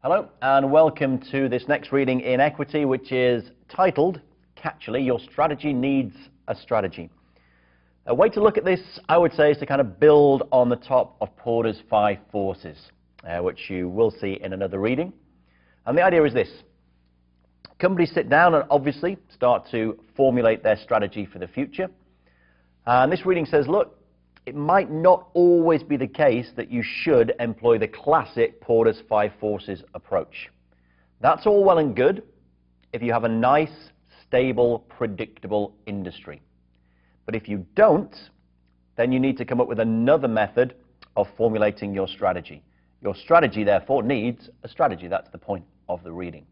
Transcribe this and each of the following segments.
Hello and welcome to this next reading in equity, which is titled, catchily, Your Strategy Needs a Strategy. A way to look at this, I would say, is to kind of build on the top of Porter's 5 forces, which you will see in another reading. And the idea is this. Companies sit down and obviously start to formulate their strategy for the future. And this reading says, look, it might not always be the case that you should employ the classic Porter's 5 forces approach. That's all well and good if you have a nice, stable, predictable industry. But if you don't, then you need to come up with another method of formulating your strategy. Your strategy, therefore, needs a strategy. That's the point of the reading.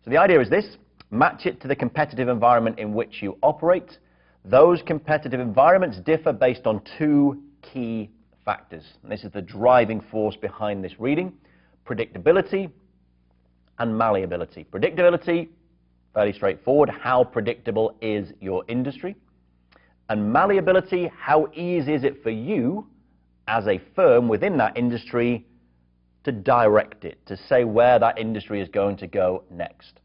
So the idea is this: match it to the competitive environment in which you operate. Those competitive environments differ based on 2 key factors. And this is the driving force behind this reading: predictability and malleability. Predictability, fairly straightforward. How predictable is your industry? And malleability, how easy is it for you as a firm within that industry to direct it, to say where that industry is going to go next?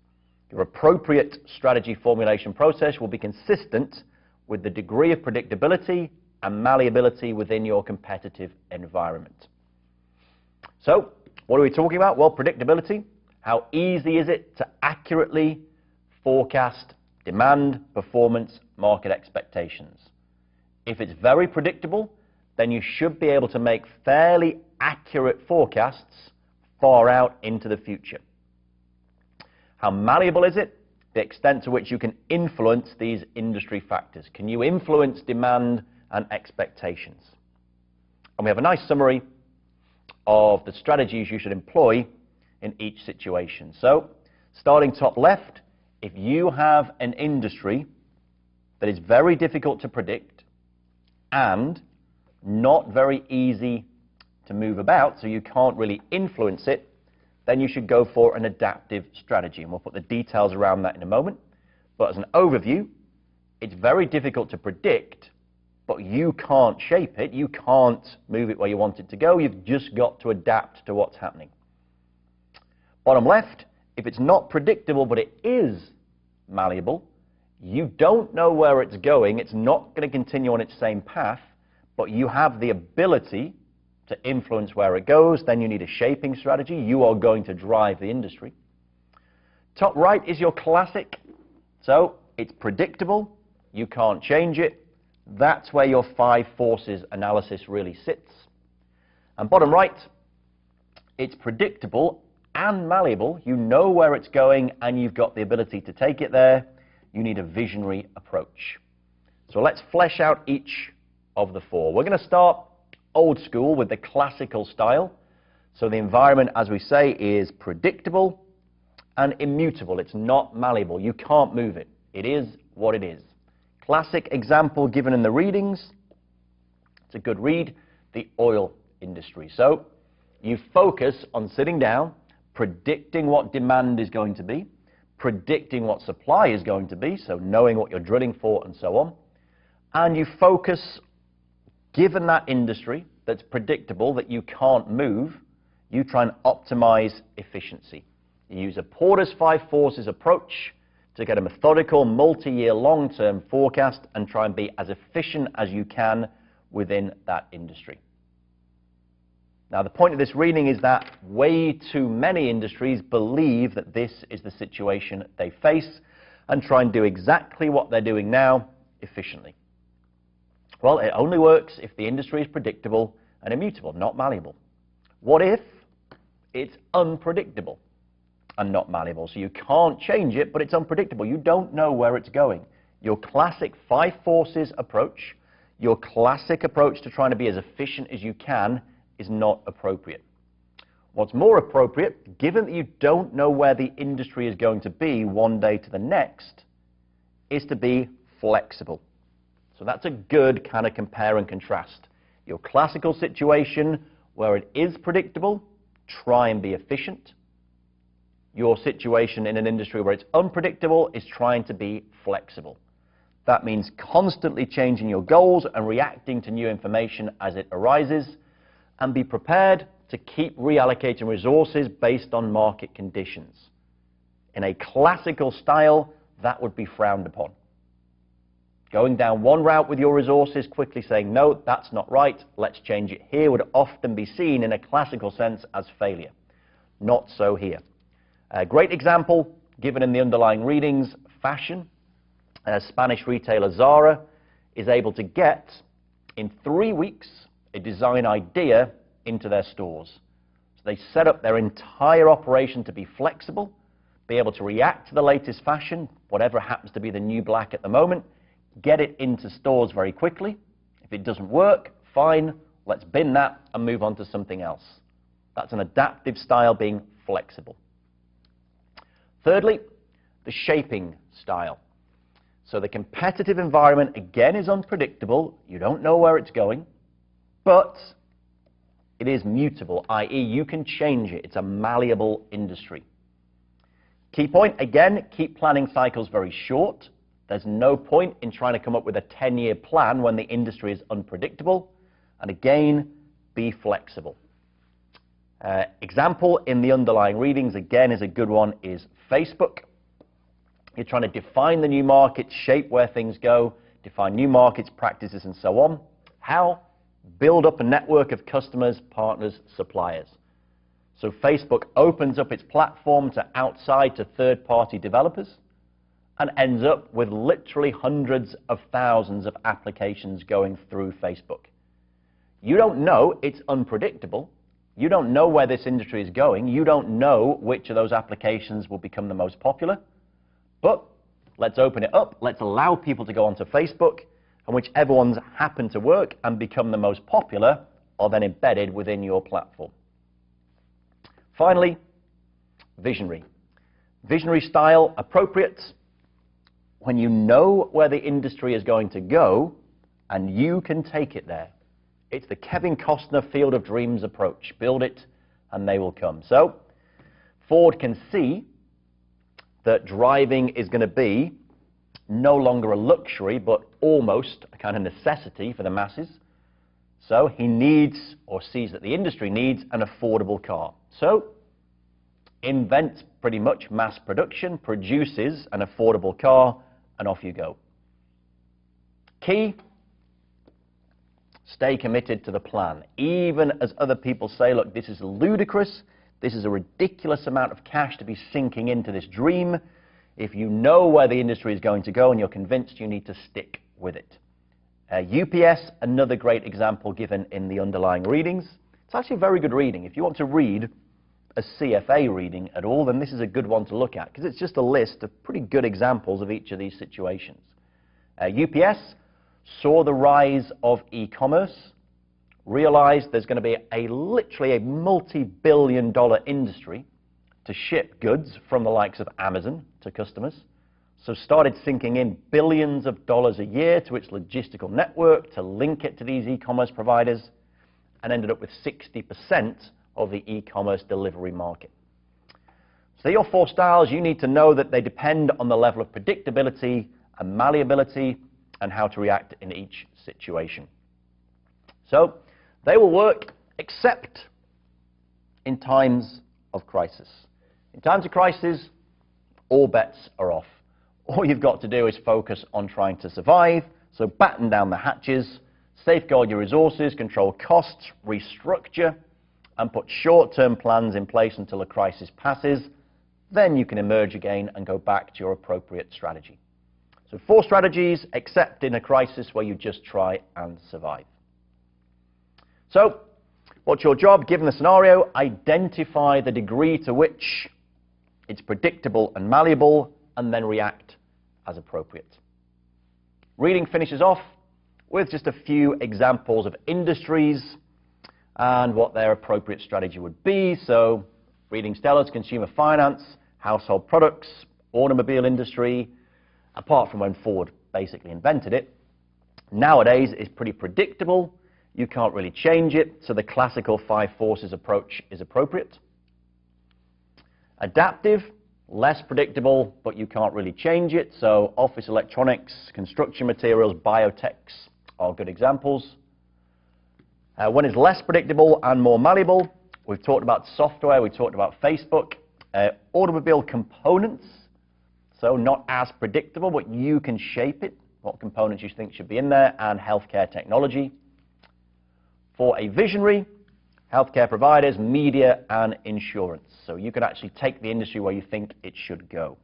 Your appropriate strategy formulation process will be consistent with the degree of predictability and malleability within your competitive environment. So, what are we talking about? Well, predictability. How easy is it to accurately forecast demand, performance, market expectations? If it's very predictable, then you should be able to make fairly accurate forecasts far out into the future. How malleable is it? The extent to which you can influence these industry factors. Can you influence demand and expectations? And we have a nice summary of the strategies you should employ in each situation. So, starting top left, if you have an industry that is very difficult to predict and not very easy to move about, so you can't really influence it, then you should go for an adaptive strategy. And we'll put the details around that in a moment. But as an overview, it's very difficult to predict, but you can't shape it. You can't move it where you want it to go. You've just got to adapt to what's happening. Bottom left, if it's not predictable, but it is malleable, you don't know where it's going. It's not going to continue on its same path, but you have the ability to influence where it goes. Then you need a shaping strategy. You are going to drive the industry. Top right is your classic. So it's predictable. You can't change it. That's where your 5 forces analysis really sits. And bottom right, it's predictable and malleable. You know where it's going and you've got the ability to take it there. You need a visionary approach. So let's flesh out each of the 4. We're going to start old school with the classical style. So the environment, as we say, is predictable and immutable. It's not malleable. You can't move it. It is what it is. Classic example given in the readings. It's a good read. The oil industry. So you focus on sitting down, predicting what demand is going to be, predicting what supply is going to be, so knowing what you're drilling for and so on. And you focus, given that industry that's predictable, that you can't move, you try and optimize efficiency. You use a Porter's 5 forces approach to get a methodical, multi-year, long-term forecast and try and be as efficient as you can within that industry. Now, the point of this reading is that way too many industries believe that this is the situation they face and try and do exactly what they're doing now efficiently. Well, it only works if the industry is predictable and immutable, not malleable. What if it's unpredictable and not malleable? So you can't change it, but it's unpredictable. You don't know where it's going. Your classic 5 forces approach, your classic approach to trying to be as efficient as you can, is not appropriate. What's more appropriate, given that you don't know where the industry is going to be one day to the next, is to be flexible. So that's a good kind of compare and contrast. Your classical situation where it is predictable, try and be efficient. Your situation in an industry where it's unpredictable is trying to be flexible. That means constantly changing your goals and reacting to new information as it arises, and be prepared to keep reallocating resources based on market conditions. In a classical style, that would be frowned upon. Going down one route with your resources, quickly saying, no, that's not right, let's change it here, would often be seen in a classical sense as failure. Not so here. A great example, given in the underlying readings, fashion. Spanish retailer Zara is able to get, in 3 weeks, a design idea into their stores. So they set up their entire operation to be flexible, be able to react to the latest fashion, whatever happens to be the new black at the moment, get it into stores very quickly. If it doesn't work, fine, let's bin that and move on to something else. That's an adaptive style, being flexible. Thirdly, the shaping style. So the competitive environment, again, is unpredictable. You don't know where it's going, but it is mutable, i.e. you can change it. It's a malleable industry. Key point, again, keep planning cycles very short. There's no point in trying to come up with a 10-year plan when the industry is unpredictable. And again, be flexible. Example in the underlying readings, again, is a good one, is Facebook. You're trying to define the new market, shape where things go, define new markets, practices, and so on. How? Build up a network of customers, partners, suppliers. So Facebook opens up its platform to outside, to third-party developers, and ends up with literally hundreds of thousands of applications going through Facebook. You don't know, it's unpredictable. You don't know where this industry is going. You don't know which of those applications will become the most popular. But let's open it up. Let's allow people to go onto Facebook, and whichever ones happen to work and become the most popular are then embedded within your platform. Finally, visionary. Visionary style, appropriate when you know where the industry is going to go and you can take it there. It's the Kevin Costner Field of Dreams approach. Build it and they will come. So Ford can see that driving is going to be no longer a luxury, but almost a kind of necessity for the masses. So he needs, or sees that the industry needs, an affordable car. So invents pretty much mass production, produces an affordable car, and off you go. Key, stay committed to the plan. Even as other people say, look, this is ludicrous, this is a ridiculous amount of cash to be sinking into this dream. If you know where the industry is going to go and you're convinced, you need to stick with it. UPS, another great example given in the underlying readings. It's actually a very good reading. If you want to read a CFA reading at all, then this is a good one to look at, because it's just a list of pretty good examples of each of these situations. UPS saw the rise of e-commerce, realized there's going to be literally a multi-billion-dollar industry to ship goods from the likes of Amazon to customers, so started sinking in billions of dollars a year to its logistical network to link it to these e-commerce providers, and ended up with 60% of the e-commerce delivery market. So your 4 styles, you need to know that they depend on the level of predictability and malleability and how to react in each situation. So they will work except in times of crisis. In times of crisis, all bets are off. All you've got to do is focus on trying to survive, so batten down the hatches, safeguard your resources, control costs, restructure, and put short-term plans in place until the crisis passes. Then you can emerge again and go back to your appropriate strategy. So 4 strategies, except in a crisis where you just try and survive. So what's your job? Given the scenario, identify the degree to which it's predictable and malleable, and then react as appropriate. Reading finishes off with just a few examples of industries and what their appropriate strategy would be. So readings tell us consumer finance, household products, automobile industry, apart from when Ford basically invented it. Nowadays, it's pretty predictable. You can't really change it, so the classical 5 forces approach is appropriate. Adaptive, less predictable, but you can't really change it, so office electronics, construction materials, biotechs are good examples. When it's less predictable and more malleable, We've talked about software, we talked about Facebook, automobile components, so not as predictable, but you can shape it, what components you think should be in there, and healthcare technology. For a visionary, healthcare providers, media, and insurance. So you can actually take the industry where you think it should go.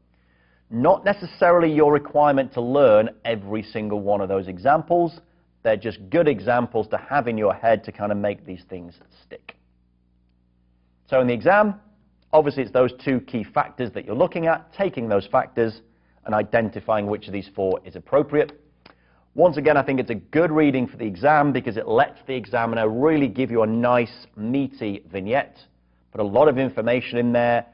Not necessarily your requirement to learn every single one of those examples. They're just good examples to have in your head to kind of make these things stick. So in the exam, obviously it's those two key factors that you're looking at, taking those factors and identifying which of these four is appropriate. Once again, I think it's a good reading for the exam because it lets the examiner really give you a nice, meaty vignette, put a lot of information in there,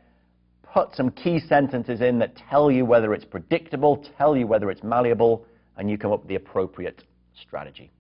put some key sentences in that tell you whether it's predictable, tell you whether it's malleable, and you come up with the appropriate strategy.